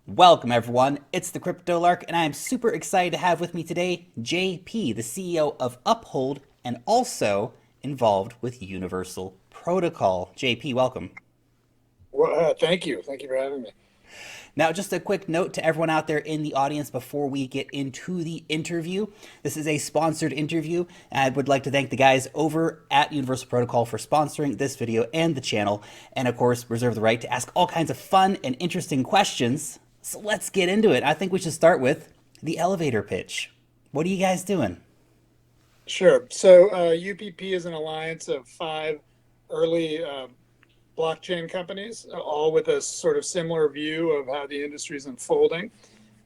Welcome, everyone. It's the Crypto Lark, and I am super excited to have with me today JP, the CEO of Uphold, and also involved with Universal Protocol. JP, welcome. Well, thank you. Thank you for having me. Now, just a quick note to everyone out there in the audience before we get into the interview. This is a sponsored interview, and I would like to thank the guys over at Universal Protocol for sponsoring this video and the channel, and of course, reserve the right to ask all kinds of fun and interesting questions. So let's get into it. I think we should start with the elevator pitch. What are you guys doing? Sure. So UPP is an alliance of five early blockchain companies, all with a sort of similar view of how the industry is unfolding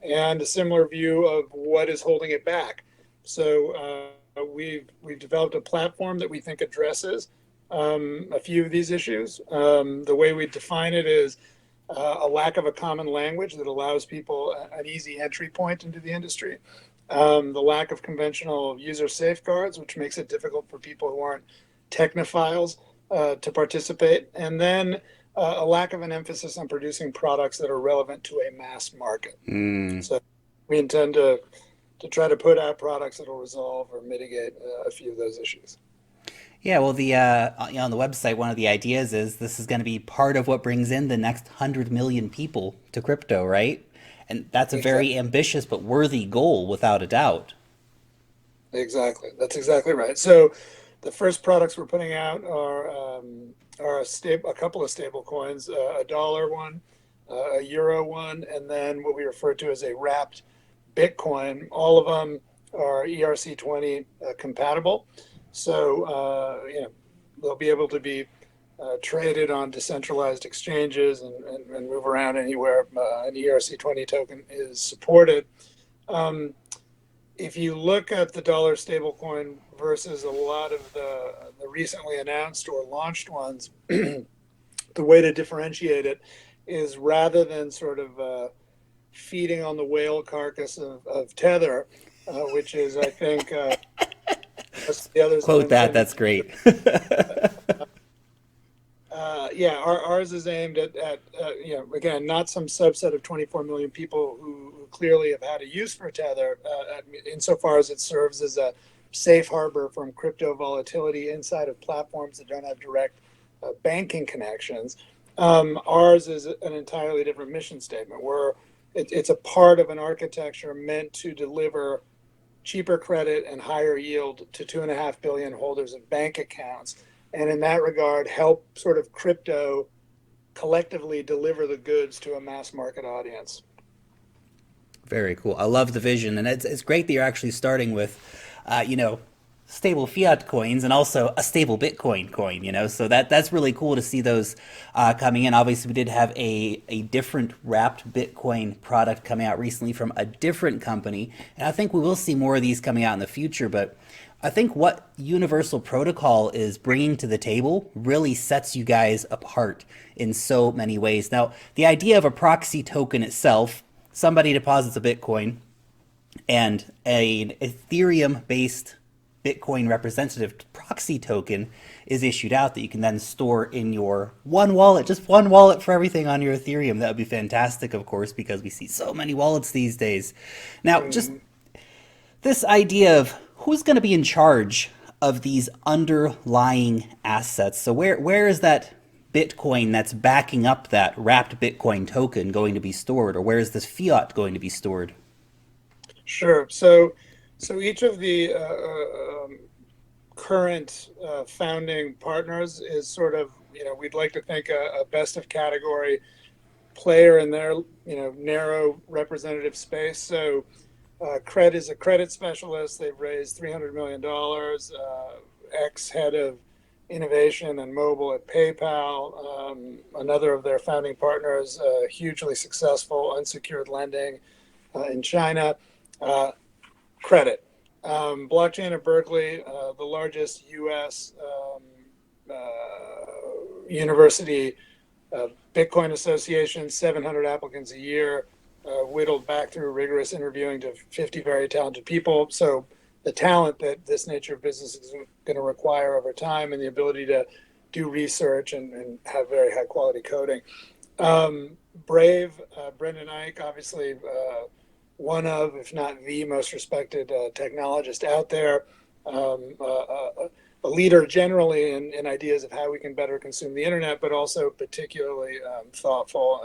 and a similar view of what is holding it back. So we've developed a platform that we think addresses a few of these issues. The way we define it is a lack of a common language that allows people an easy entry point into the industry. The lack of conventional user safeguards, which makes it difficult for people who aren't technophiles to participate, and then a lack of an emphasis on producing products that are relevant to a mass market. Mm. So we intend to try to put out products that will resolve or mitigate a few of those issues. Yeah, well, on the website, one of the ideas is this is going to be part of what brings in the next 100 million people to crypto, right? And that's a Exactly. very ambitious but worthy goal, without a doubt. Exactly. That's exactly right. So the first products we're putting out are a couple of stable coins, a dollar one, a euro one, and then what we refer to as a wrapped Bitcoin. All of them are ERC20 compatible. So, they'll be able to be traded on decentralized exchanges and move around anywhere an ERC20 token is supported. Um, if you look at the dollar stablecoin versus a lot of the recently announced or launched ones, the way to differentiate it is rather than sort of feeding on the whale carcass of Tether, which is, I think, the others that Quote I'm that, familiar that's great. yeah, ours is aimed at again, not some subset of 24 million people who clearly have had a use for Tether, insofar as it serves as a safe harbor from crypto volatility inside of platforms that don't have direct banking connections. Ours is an entirely different mission statement, where it's a part of an architecture meant to deliver cheaper credit and higher yield to 2.5 billion holders of bank accounts, and in that regard help sort of crypto collectively deliver the goods to a mass market audience. Very cool. I love the vision, and it's great that you're actually starting with, stable fiat coins and also a stable Bitcoin coin. So that's really cool to see those coming in. Obviously, we did have a different wrapped Bitcoin product coming out recently from a different company, and I think we will see more of these coming out in the future. But I think what Universal Protocol is bringing to the table really sets you guys apart in so many ways. Now, the idea of a proxy token itself, somebody deposits a Bitcoin and an Ethereum based Bitcoin representative proxy token is issued out that you can then store in your one wallet, just one wallet for everything on your Ethereum. That would be fantastic, of course, because we see so many wallets these days. Now, just Mm-hmm. this idea of who's going to be in charge of these underlying assets. So where is that Bitcoin that's backing up that wrapped Bitcoin token going to be stored, or where is this fiat going to be stored? Sure. So each of the current founding partners is sort of, we'd like to think a best of category player in their, narrow representative space. So Cred is a credit specialist. They've raised $300 million. Ex head of innovation and mobile at PayPal. Another of their founding partners, hugely successful unsecured lending in China. Uh, Credit. Blockchain at Berkeley, the largest U.S. University Bitcoin Association, 700 applicants a year, whittled back through rigorous interviewing to 50 very talented people. So the talent that this nature of business is going to require over time, and the ability to do research and have very high quality coding. Brave, Brendan Ike, obviously one of, if not the most respected technologist out there, a leader generally in ideas of how we can better consume the internet, but also particularly thoughtful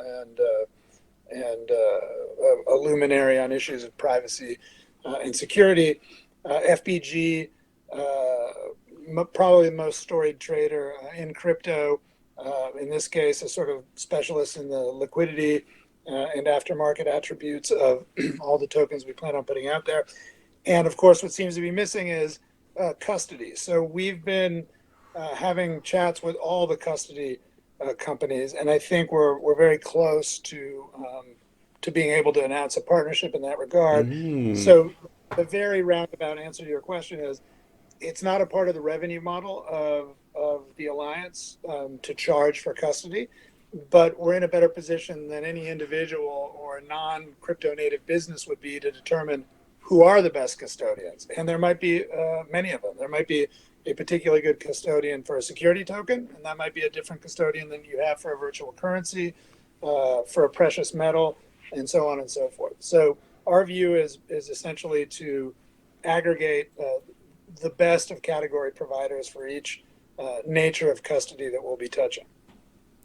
and a luminary on issues of privacy and security. FBG, probably the most storied trader in crypto, in this case, a sort of specialist in the liquidity and aftermarket attributes of all the tokens we plan on putting out there. And of course, what seems to be missing is custody. So we've been having chats with all the custody companies, and I think we're very close to being able to announce a partnership in that regard. Mm. So the very roundabout answer to your question is, it's not a part of the revenue model of the alliance to charge for custody, but we're in a better position than any individual or non-crypto native business would be to determine who are the best custodians. And there might be many of them. There might be a particularly good custodian for a security token, and that might be a different custodian than you have for a virtual currency, for a precious metal, and so on and so forth. So our view is essentially to aggregate the best of category providers for each nature of custody that we'll be touching.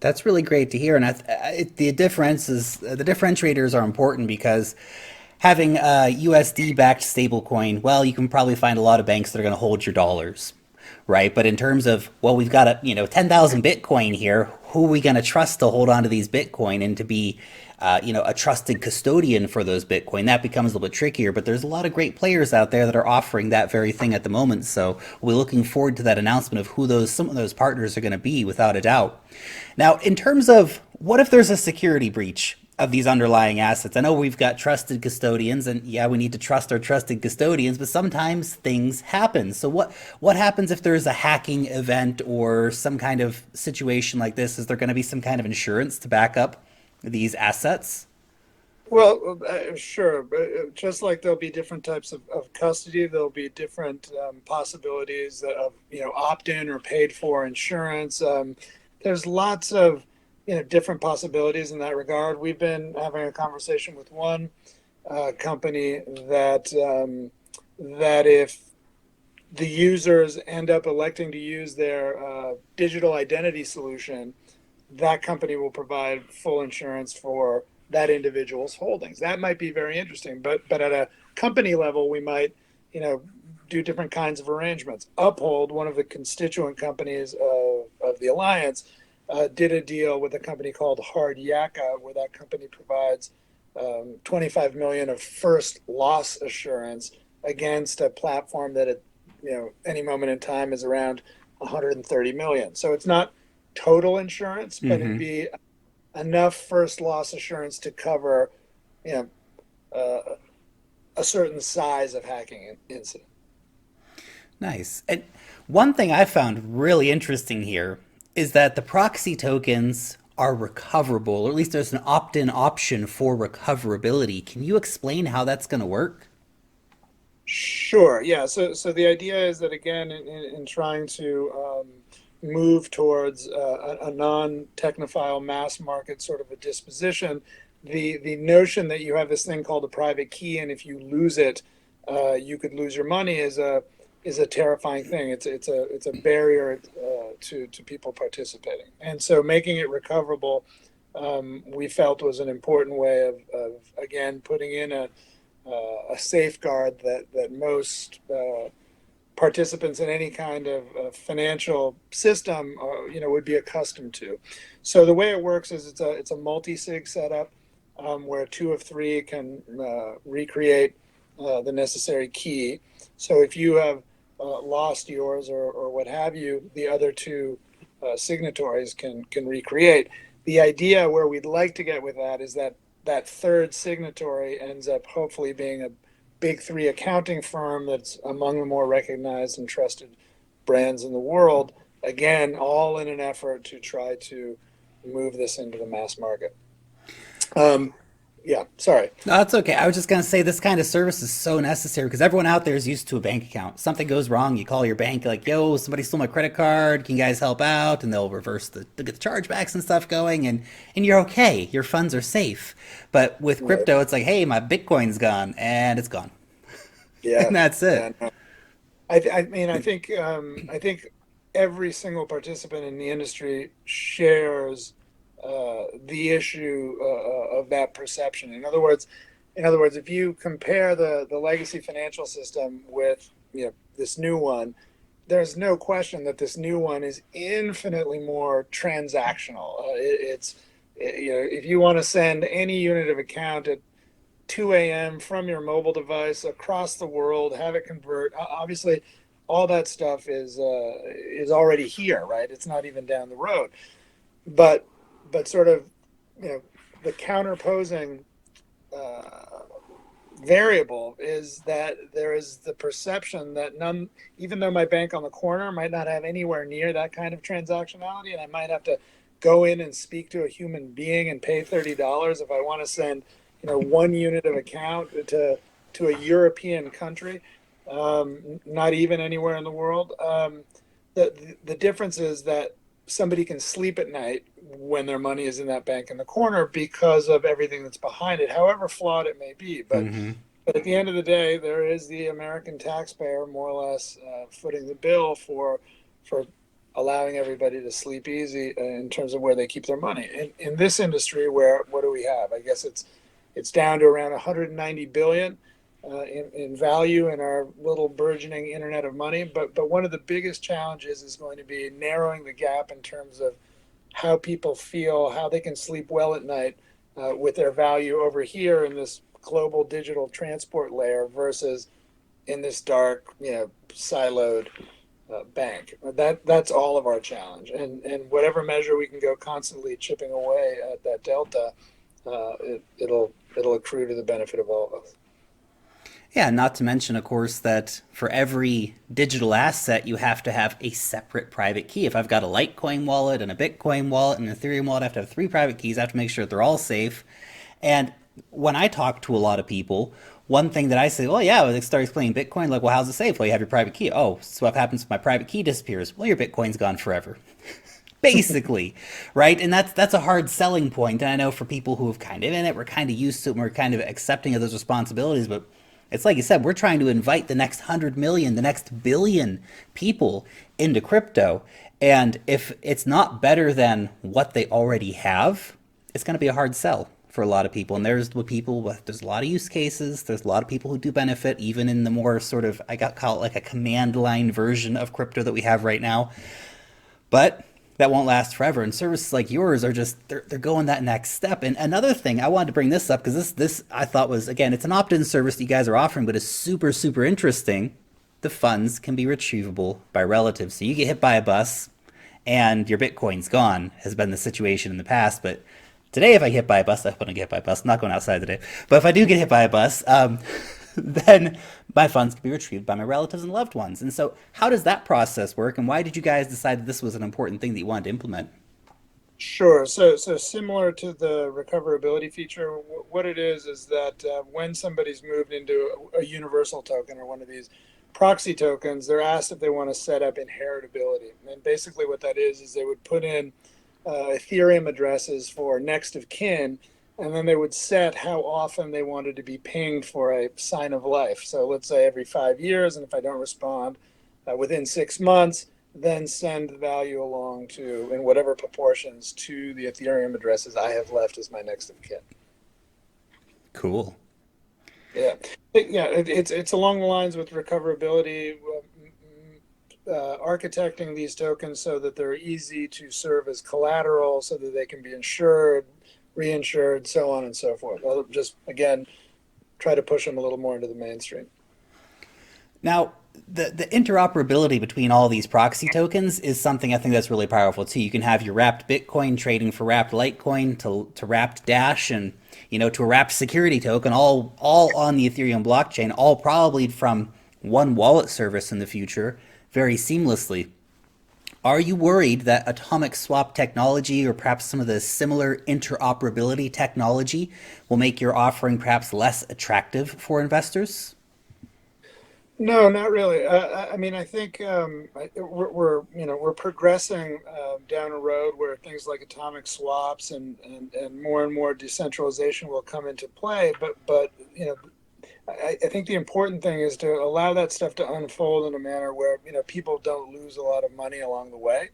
That's really great to hear, and the the differentiators are important because having a USD backed stablecoin, well, you can probably find a lot of banks that are going to hold your dollars, right? But in terms of, well, we've got 10,000 Bitcoin here. Who are we going to trust to hold on to these Bitcoin and to be a trusted custodian for those Bitcoin? That becomes a little bit trickier, but there's a lot of great players out there that are offering that very thing at the moment. So we're looking forward to that announcement of who some of those partners are going to be, without a doubt. Now, in terms of what if there's a security breach of these underlying assets? I know we've got trusted custodians, and yeah, we need to trust our trusted custodians, but sometimes things happen. So what happens if there's a hacking event or some kind of situation like this? Is there going to be some kind of insurance to back up these assets? Well, sure. But just like there'll be different types of custody, there'll be different possibilities of, opt-in or paid for insurance. There's lots of, different possibilities in that regard. We've been having a conversation with one company that if the users end up electing to use their digital identity solution, that company will provide full insurance for that individual's holdings. That might be very interesting, but at a company level, we might, do different kinds of arrangements. Uphold, one of the constituent companies of the alliance, did a deal with a company called Hard Yakka, where that company provides 25 million of first loss assurance against a platform that at any moment in time is around 130 million. So it's not total insurance, but it'd Mm-hmm. be enough first loss assurance to cover, you know, a certain size of hacking incident. Nice. And one thing I found really interesting here is that the proxy tokens are recoverable, or at least there's an opt-in option for recoverability. Can you explain how that's going to work? Sure. Yeah. So the idea is that again, in trying to move towards a non-technophile mass market sort of a disposition, the notion that you have this thing called a private key, and if you lose it, you could lose your money is a terrifying thing. It's a barrier to people participating, and so making it recoverable, we felt was an important way of again putting in a safeguard that most participants in any kind of financial system would be accustomed to. So the way it works is it's a multi-sig setup where two of three can recreate the necessary key. So if you have lost yours or what have you, the other two signatories can recreate. The idea where we'd like to get with that is that third signatory ends up hopefully being a big three accounting firm that's among the more recognized and trusted brands in the world. Again, all in an effort to try to move this into the mass market. Um, Yeah, sorry. No, that's okay. I was just going to say this kind of service is so necessary because everyone out there is used to a bank account. Something goes wrong, you call your bank, like, yo, somebody stole my credit card. Can you guys help out? And they'll reverse they'll get the chargebacks and stuff going, and you're okay. Your funds are safe. But with Right. crypto, it's like, hey, my Bitcoin's gone, and it's gone. Yeah, And that's yeah. it. No. I mean, I think every single participant in the industry shares the issue of that perception. In other words, if you compare the legacy financial system with this new one, there's no question that this new one is infinitely more transactional. If you want to send any unit of account at 2 a.m. from your mobile device across the world, have it convert. Obviously, all that stuff is already here, right? It's not even down the road. But sort of, you know, the counterposing uh, variable is that there is the perception that none, even though my bank on the corner might not have anywhere near that kind of transactionality, and I might have to go in and speak to a human being and pay $30 if I want to send, one unit of account to a European country, not even anywhere in the world. The difference is that somebody can sleep at night when their money is in that bank in the corner because of everything that's behind it, however flawed it may be. Hmm. But at the end of the day, there is the American taxpayer more or less footing the bill for allowing everybody to sleep easy in terms of where they keep their money. In this industry, where what do we have? I guess it's down to around 190 billion in value in our little burgeoning internet of money. But one of the biggest challenges is going to be narrowing the gap in terms of how people feel, how they can sleep well at night with their value over here in this global digital transport layer versus in this dark, siloed bank. That's all of our challenge, and whatever measure we can go constantly chipping away at that delta, it'll accrue to the benefit of all of us. Yeah, not to mention, of course, that for every digital asset, you have to have a separate private key. If I've got a Litecoin wallet and a Bitcoin wallet and an Ethereum wallet, I have to have three private keys. I have to make sure that they're all safe. And when I talk to a lot of people, one thing that I say, well, yeah, they start explaining Bitcoin, like, well, how's it safe? Well, you have your private key. Oh, so what happens if my private key disappears? Well, your Bitcoin's gone forever. Basically, right? And that's a hard selling point. And I know for people who have kind of in it, we're kind of used to it and we're kind of accepting of those responsibilities. But it's like you said, we're trying to invite the next 100 million, the next billion people into crypto. And if it's not better than what they already have, it's going to be a hard sell for a lot of people. And there's a lot of use cases. There's a lot of people who do benefit, even in the more sort of, call it like a command line version of crypto that we have right now. But that won't last forever. And services like yours are just they're going that next step. And another thing, I wanted to bring this up because this I thought was, again, it's an opt-in service that you guys are offering, but it's super super interesting. The funds can be retrievable by relatives. So you get hit by a bus and your Bitcoin's gone, has been the situation in the past. But today, if I get hit by a bus, I hope I don't get hit by a bus. I'm not going outside today. But if I do get hit by a bus, then my funds can be retrieved by my relatives and loved ones. And so, how does that process work? And why did you guys decide that this was an important thing that you wanted to implement? Sure. So similar to the recoverability feature, what it is that when somebody's moved into a universal token or one of these proxy tokens, they're asked if they want to set up inheritability. And basically, what that is they would put in Ethereum addresses for next of kin, and then they would set how often they wanted to be pinged for a sign of life. So let's say every 5 years, and if I don't respond within 6 months, then send the value along to, in whatever proportions, to the Ethereum addresses I have left as my next of kin. Cool. Yeah, it's along the lines with recoverability, architecting these tokens so that they're easy to serve as collateral, so that they can be insured, reinsured, so on and so forth. I'll just again try to push them a little more into the mainstream. Now, the interoperability between all these proxy tokens is something I think that's really powerful too. You can have your wrapped Bitcoin trading for wrapped Litecoin to wrapped Dash and to a wrapped security token, all on the Ethereum blockchain, all probably from one wallet service in the future, very seamlessly. Are you worried that atomic swap technology or perhaps some of the similar interoperability technology will make your offering perhaps less attractive for investors? No, not really. I mean, I think we're progressing down a road where things like atomic swaps and more decentralization will come into play. But I think the important thing is to allow that stuff to unfold in a manner where people don't lose a lot of money along the way.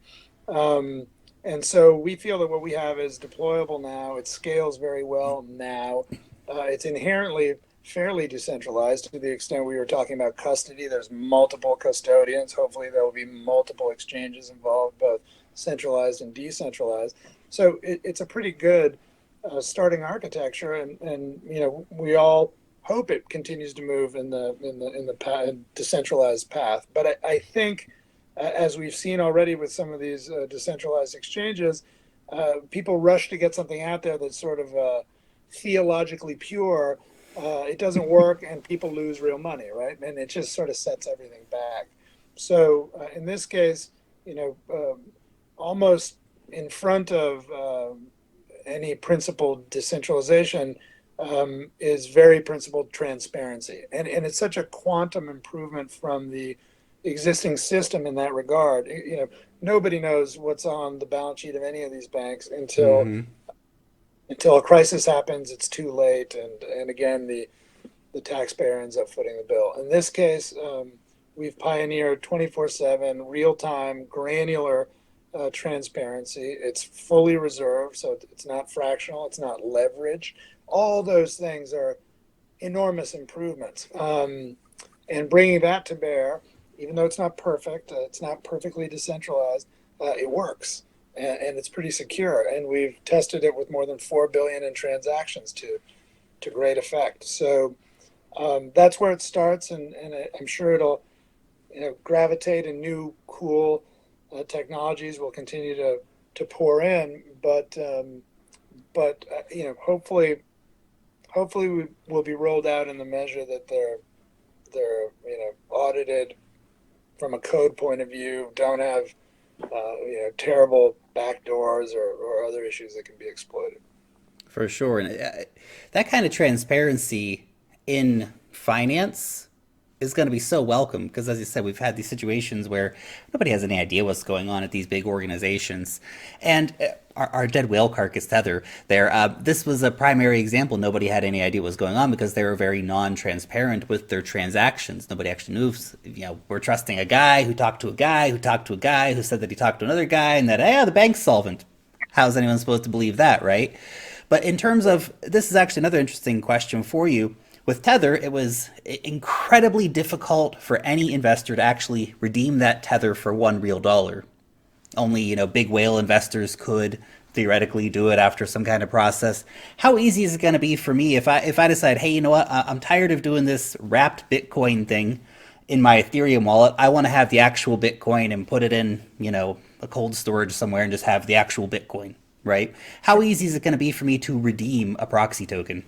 Um, and so we feel that what we have is deployable now. It scales very well now. It's inherently fairly decentralized to the extent we were talking about custody. There's multiple custodians. Hopefully, there will be multiple exchanges involved, both centralized and decentralized. So it's a pretty good starting architecture, and we all hope it continues to move in the decentralized path. But I think, as we've seen already with some of these decentralized exchanges, people rush to get something out there that's sort of theologically pure. It doesn't work, and people lose real money, right? And it just sort of sets everything back. So in this case, you know, almost in front of any principled decentralization is very principled transparency. And it's such a quantum improvement from the existing system in that regard. Nobody knows what's on the balance sheet of any of these banks Mm-hmm. until a crisis happens. It's too late, and again, the taxpayer ends up footing the bill. In this case, we've pioneered 24/7 real-time granular transparency. It's fully reserved, so it's not fractional, it's not leverage. All those things are enormous improvements. And bringing that to bear, even though it's not perfect, it's not perfectly decentralized, it works. And it's pretty secure. And we've tested it with more than 4 billion in transactions to great effect. So that's where it starts, and I'm sure it'll gravitate, and new cool technologies will continue to pour in. But hopefully we will be rolled out in the measure that they're audited from a code point of view, don't have terrible backdoors or other issues that can be exploited. For sure. And that kind of transparency in finance is going to be so welcome because, as you said, we've had these situations where nobody has any idea what's going on at these big organizations. And our dead whale carcass Tether there, this was a primary example. Nobody had any idea what was going on because they were very non-transparent with their transactions. Nobody actually knew, we're trusting a guy who talked to a guy who talked to a guy who said that he talked to another guy and that, the bank's solvent. How's anyone supposed to believe that, right? But in terms of, this is actually another interesting question for you. With Tether, it was incredibly difficult for any investor to actually redeem that Tether for $1 real. Only, big whale investors could theoretically do it after some kind of process. How easy is it going to be for me if I decide, hey, you know what, I'm tired of doing this wrapped Bitcoin thing in my Ethereum wallet. I want to have the actual Bitcoin and put it in, a cold storage somewhere and just have the actual Bitcoin, right? How easy is it going to be for me to redeem a proxy token?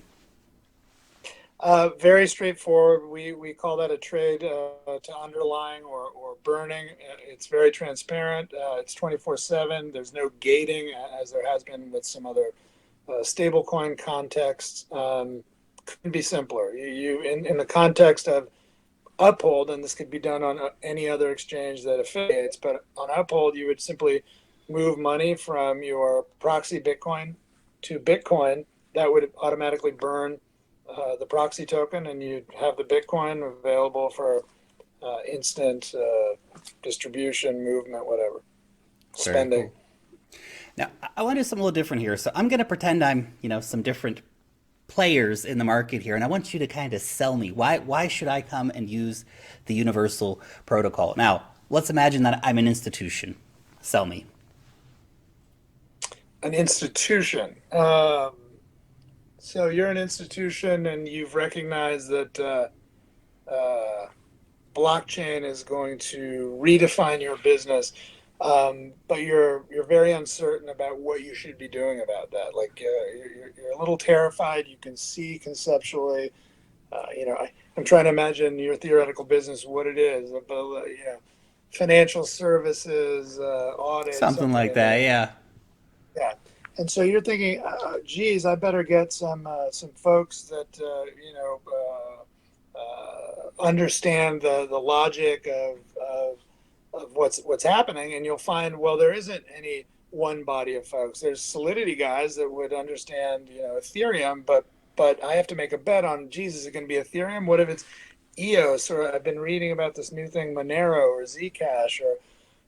Very straightforward. We call that a trade to underlying or burning. It's very transparent. It's 24/7. There's no gating, as there has been with some other stablecoin contexts. Couldn't be simpler. In the context of Uphold, and this could be done on any other exchange that affiliates, but on Uphold, you would simply move money from your proxy Bitcoin to Bitcoin. That would automatically burn the proxy token, and you'd have the Bitcoin available for instant distribution, movement, whatever, Very spending. cool. Now, I want to do something a little different here. So I'm going to pretend I'm, some different players in the market here, and I want you to kind of sell me. Why should I come and use the universal protocol? Now, let's imagine that I'm an institution. Sell me. An institution. So you're an institution, and you've recognized that blockchain is going to redefine your business, but you're very uncertain about what you should be doing about that. Like you're a little terrified. You can see conceptually. I'm trying to imagine your theoretical business, what it is, but financial services, audit, Something something like in that, there. yeah. Yeah. And so you're thinking, geez, I better get some folks that understand the logic of what's happening, and you'll find, well, there isn't any one body of folks. There's Solidity guys that would understand, Ethereum, but I have to make a bet on, geez, is it going to be Ethereum? What if it's EOS? Or I've been reading about this new thing, Monero or Zcash, or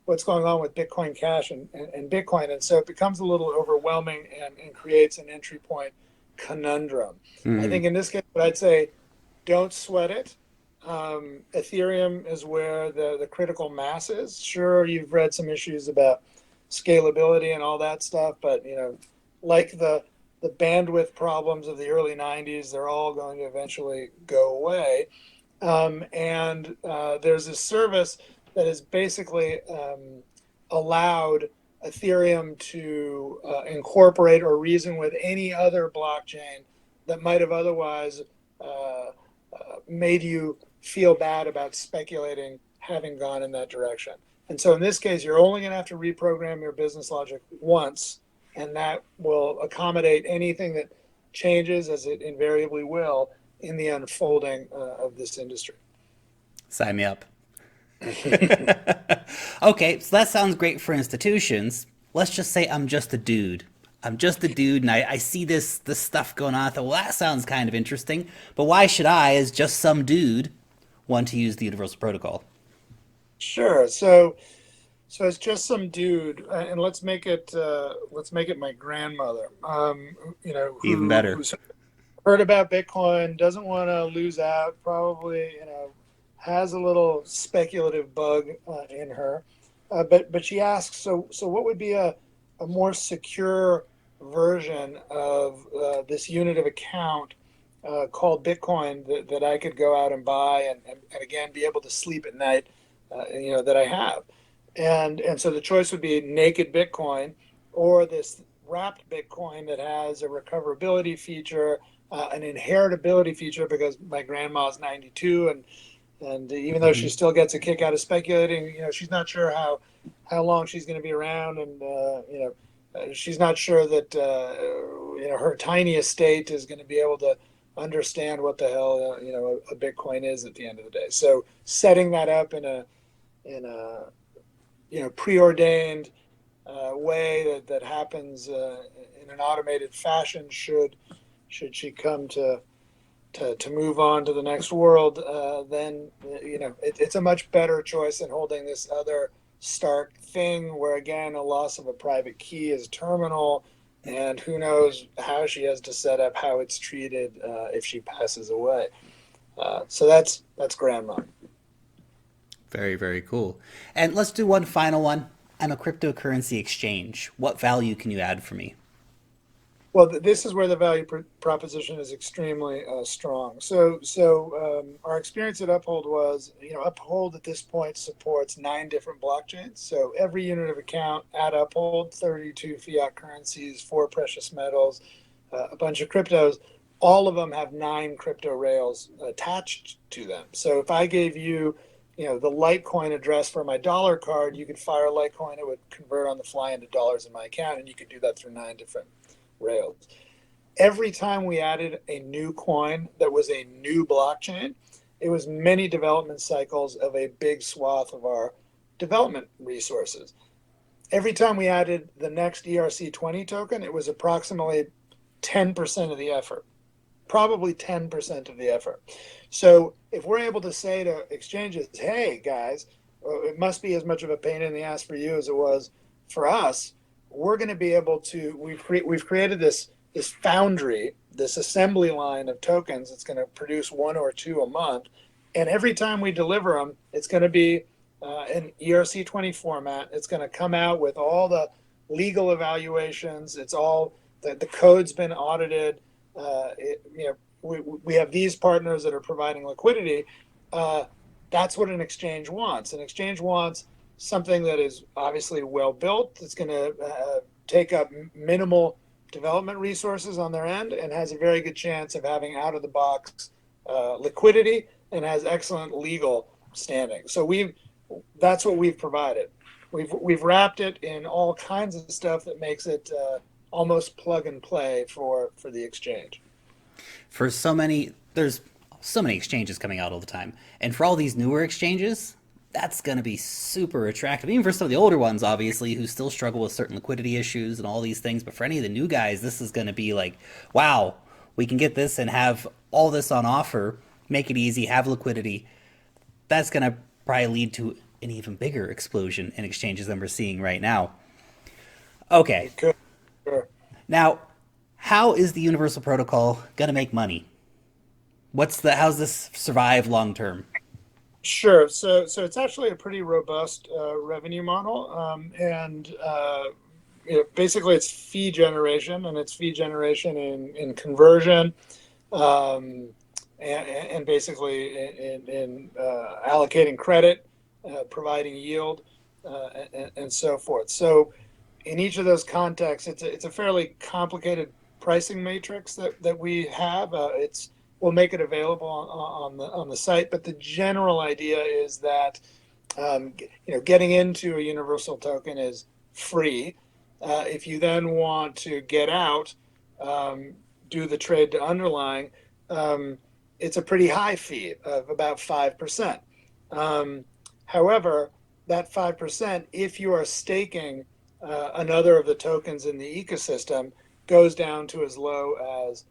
what's going on with Bitcoin Cash and Bitcoin. And so it becomes a little overwhelming and creates an entry point conundrum. I Hmm. think in this case, what I'd say, don't sweat it. Ethereum is where the critical mass is. Sure, you've read some issues about scalability and all that stuff, but like the bandwidth problems of the early 90s, they're all going to eventually go away. And there's this service that has basically allowed Ethereum to incorporate or reason with any other blockchain that might have otherwise made you feel bad about speculating having gone in that direction. And so in this case, you're only going to have to reprogram your business logic once, and that will accommodate anything that changes, as it invariably will, in the unfolding of this industry. Sign me up. Okay, so that sounds great for institutions. Let's just say I'm just a dude. I'm just a dude, and I see this stuff going on. I thought, well, that sounds kind of interesting, but why should I, as just some dude, want to use the Universal Protocol? Sure. So it's just some dude, and let's make it my grandmother, Even better. who's heard about Bitcoin, doesn't want to lose out, probably, has a little speculative bug in her. But she asks, so what would be a more secure version of this unit of account called Bitcoin that I could go out and buy and again be able to sleep at night, that I have. And so the choice would be naked Bitcoin or this wrapped Bitcoin that has a recoverability feature, an inheritability feature, because my grandma's 92, and even though she Hmm. still gets a kick out of speculating, she's not sure how long she's going to be around, and she's not sure that her tiny estate is going to be able to understand what the hell a Bitcoin is at the end of the day. So setting that up in a preordained way that happens in an automated fashion, should she come to move on to the next world, then it's a much better choice than holding this other stark thing where, again, a loss of a private key is terminal, and who knows how she has to set up how it's treated if she passes away. So that's grandma. Very, very cool. And let's do one final one. I'm a cryptocurrency exchange. What value can you add for me? Well, this is where the value proposition is extremely strong. So our experience at Uphold was, Uphold at this point supports 9 different blockchains. So every unit of account at Uphold, 32 fiat currencies, 4 precious metals, a bunch of cryptos. All of them have 9 crypto rails attached to them. So if I gave you, the Litecoin address for my dollar card, you could fire Litecoin. It would convert on the fly into dollars in my account, and you could do that through 9 different rails. Every time we added a new coin that was a new blockchain, it was many development cycles of a big swath of our development resources. Every time we added the next ERC20 token, it was approximately 10% of the effort, probably 10% of the effort. So if we're able to say to exchanges, hey guys, it must be as much of a pain in the ass for you as it was for us, we're going to be able to, we've created this foundry, this assembly line of tokens that's going to produce 1 or 2 a month. And every time we deliver them, it's going to be in ERC20 format. It's going to come out with all the legal evaluations. It's all the code's been audited. We have these partners that are providing liquidity. That's what an exchange wants. An exchange wants something that is obviously well built. That's going to take up minimal development resources on their end, and has a very good chance of having out of the box liquidity, and has excellent legal standing. So That's what we've provided. We've wrapped it in all kinds of stuff that makes it almost plug and play for the exchange. For so many, there's so many exchanges coming out all the time, and for all these newer exchanges, that's going to be super attractive. Even for some of the older ones, obviously, who still struggle with certain liquidity issues and all these things. But for any of the new guys, this is going to be like, wow, we can get this and have all this on offer, make it easy, have liquidity. That's going to probably lead to an even bigger explosion in exchanges than we're seeing right now. Okay, It could. Sure. now, how is the Universal Protocol going to make money? How's this survive long term? Sure. So it's actually a pretty robust revenue model, and basically it's fee generation, and it's fee generation in conversion, um, and basically in allocating credit, providing yield, and so forth. So in each of those contexts, it's a fairly complicated pricing matrix that we have. We'll make it available on the site, but the general idea is that getting into a universal token is free. If you then want to get out, do the trade to underlying, um, it's a pretty high fee of about 5%. Um, However, that 5%, if you are staking another of the tokens in the ecosystem, goes down to as low as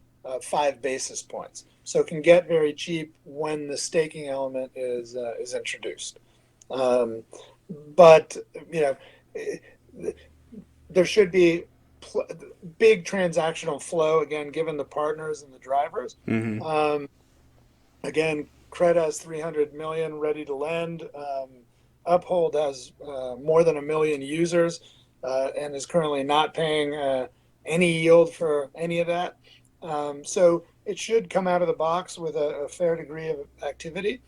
5 basis points. So it can get very cheap when the staking element is introduced. Um, but you know, there should be big transactional flow again, given the partners and the drivers. Mm-hmm. Um, Again, Cred has 300 million ready to lend. Uphold has more than a million users and is currently not paying any yield for any of that. So it should come out of the box with a fair degree of activity.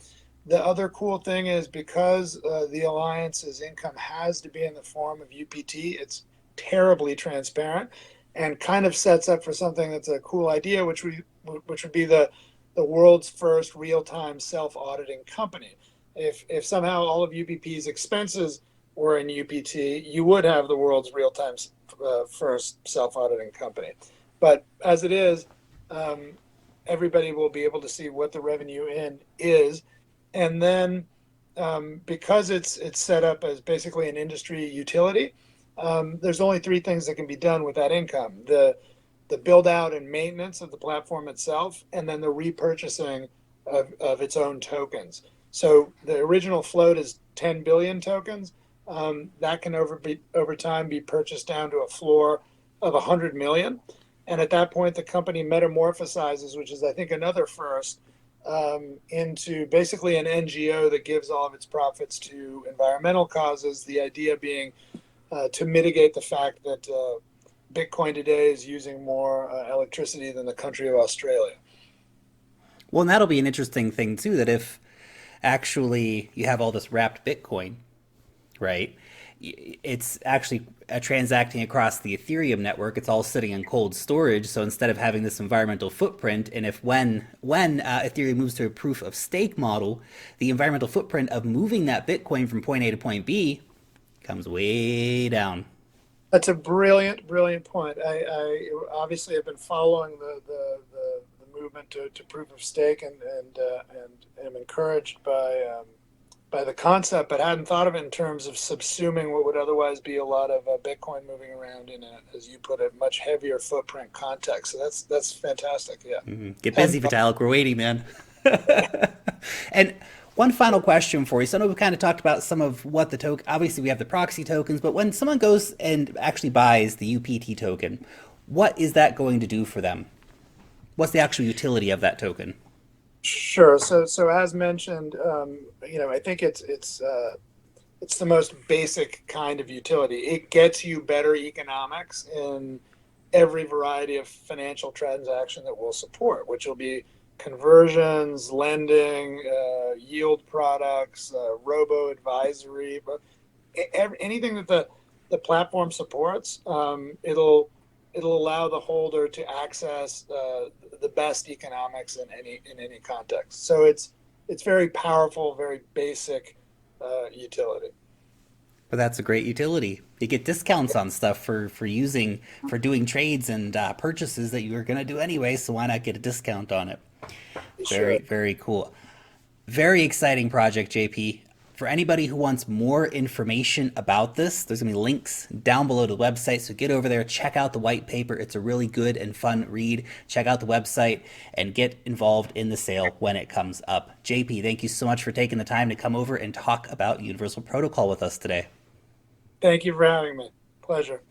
The other cool thing is because the alliance's income has to be in the form of UPT, it's terribly transparent and kind of sets up for something that's a cool idea, which would be the world's first real-time self-auditing company. If somehow all of UPP's expenses were in UPT, you would have the world's real-time first self-auditing company. But as it is, um, everybody will be able to see what the revenue in is, and then because it's set up as basically an industry utility, there's only three things that can be done with that income: the build out and maintenance of the platform itself, and then the repurchasing of its own tokens. So the original float is 10 billion tokens. That can over time be purchased down to a floor of 100 million. And at that point, the company metamorphosizes, which is, I think, another first, into basically an NGO that gives all of its profits to environmental causes. The idea being to mitigate the fact that Bitcoin today is using more electricity than the country of Australia. Well, and that'll be an interesting thing too. That if actually you have all this wrapped Bitcoin, right? It's actually transacting across the Ethereum network. It's all sitting in cold storage. So instead of having this environmental footprint, and if when Ethereum moves to a proof of stake model, the environmental footprint of moving that Bitcoin from point A to point B comes way down. That's a brilliant, brilliant point. I obviously have been following the movement to proof of stake and am encouraged by the concept, but hadn't thought of it in terms of subsuming what would otherwise be a lot of Bitcoin moving around in a, as you put it, much heavier footprint context. So that's fantastic. Yeah. Mm-hmm. Get And busy, Vitalik. We're waiting, man. And one final question for you. So I know we've kind of talked about some of what the token. Obviously, we have the proxy tokens, but when someone goes and actually buys the UPT token, what is that going to do for them? What's the actual utility of that token? sure. So as mentioned, I think it's the most basic kind of utility. It gets you better economics in every variety of financial transaction that we'll support, which will be conversions, lending, yield products, robo advisory, but anything that the platform supports, it'll allow the holder to access the best economics in any context. So it's very powerful, very basic, utility. But that's a great utility. You get discounts on stuff for doing trades and purchases that you were going to do anyway. So why not get a discount on it? You Very, should. very cool. Very exciting project, JP. For anybody who wants more information about this, there's going to be links down below the website. So get over there, check out the white paper. It's a really good and fun read. Check out the website and get involved in the sale when it comes up. JP, thank you so much for taking the time to come over and talk about Universal Protocol with us today. Thank you for having me. Pleasure.